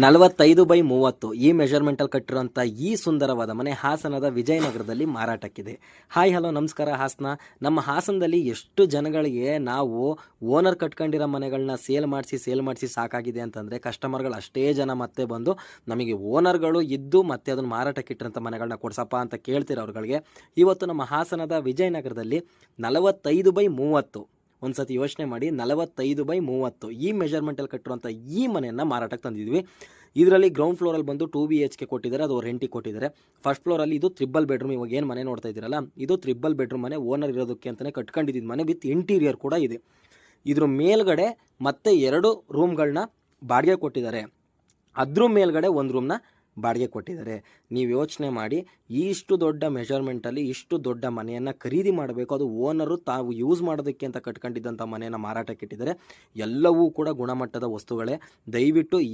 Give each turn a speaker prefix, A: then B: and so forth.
A: 45/30 ಈ ಮೆಜರ್ಮೆಂಟಲ್ಲಿ ಕಟ್ಟಿರುವಂಥ ಈ ಸುಂದರವಾದ ಮನೆ ಹಾಸನದ ವಿಜಯನಗರದಲ್ಲಿ ಮಾರಾಟಕ್ಕಿದೆ. ಹಾಯ್ ಹಲೋ ನಮಸ್ಕಾರ ಹಾಸನ. ನಮ್ಮ ಹಾಸನದಲ್ಲಿ ಎಷ್ಟು ಜನಗಳಿಗೆ ನಾವು ಓನರ್ ಕಟ್ಕೊಂಡಿರೋ ಮನೆಗಳನ್ನ ಸೇಲ್ ಮಾಡಿಸಿ ಸಾಕಾಗಿದೆ ಅಂತಂದರೆ ಕಸ್ಟಮರ್ಗಳು ಅಷ್ಟೇ ಜನ ಮತ್ತೆ ಬಂದು ನಮಗೆ ಓನರ್ಗಳು ಇದ್ದು ಮತ್ತೆ ಅದನ್ನು ಮಾರಾಟಕ್ಕಿಟ್ಟಿರೋಂಥ ಮನೆಗಳನ್ನ ಕೊಡ್ಸಪ್ಪ ಅಂತ ಕೇಳ್ತೀರ ಅವ್ರುಗಳಿಗೆ. ಇವತ್ತು ನಮ್ಮ ಹಾಸನದ ವಿಜಯನಗರದಲ್ಲಿ 45/30 ಒಂದು ಸತಿ ಯೋಚನೆ ಮಾಡಿ, 45/30 ಈ ಮೆಜರ್ಮೆಂಟಲ್ಲಿ ಕಟ್ಟಿರುವಂಥ ಈ ಮನೆಯನ್ನು ಮಾರಾಟಕ್ಕೆ ತಂದಿದ್ವಿ. ಇದರಲ್ಲಿ ಗ್ರೌಂಡ್ ಫ್ಲೋರಲ್ಲಿ ಬಂದು 2 BHK ಕೊಟ್ಟಿದ್ದಾರೆ, ಅದು ರೆಂಟಿಗೆ ಕೊಟ್ಟಿದ್ದಾರೆ. ಫಸ್ಟ್ ಫ್ಲೋರಲ್ಲಿ ಇದು ತ್ರಿಬಲ್ ಬೆಡ್ರೂಮ್. ಇವಾಗ ಏನು ಮನೆ ನೋಡ್ತಾ ಇದ್ದೀರಲ್ಲ, ಇದು ತ್ರಿಬಲ್ ಬೆಡ್ರೂಮ್ ಮನೆ. ಓನರ್ ಇರೋದಕ್ಕೆ ಅಂತಲೇ ಕಟ್ಕೊಂಡಿದ್ದ ಮನೆ ವಿತ್ ಇಂಟೀರಿಯರ್ ಕೂಡ ಇದೆ. ಇದ್ರ ಮೇಲ್ಗಡೆ ಮತ್ತೆ 2 ರೂಮ್ಗಳನ್ನ ಬಾಡಿಗೆ ಕೊಟ್ಟಿದ್ದಾರೆ, ಅದ್ರ ಮೇಲ್ಗಡೆ ಒಂದು ರೂಮ್ನ ಬಾಡಿಗೆ ಕೊಟ್ಟಿದ್ದಾರೆ. ನೀವು ಯೋಚನೆ ಮಾಡಿ, ಇಷ್ಟು ದೊಡ್ಡ ಮೆಜರ್ಮೆಂಟಲ್ಲಿ ಇಷ್ಟು ದೊಡ್ಡ ಮನೆಯನ್ನು ಖರೀದಿ ಮಾಡಬೇಕು, ಅದು ಓನರು ತಾವು ಯೂಸ್ ಮಾಡೋದಕ್ಕೆ ಅಂತ ಕಟ್ಕೊಂಡಿದ್ದಂಥ ಮನೆಯನ್ನು ಮಾರಾಟಕ್ಕೆ ಇಟ್ಟಿದ್ದಾರೆ. ಎಲ್ಲವೂ ಕೂಡ ಗುಣಮಟ್ಟದ ವಸ್ತುಗಳೇ. ದಯವಿಟ್ಟು ಈ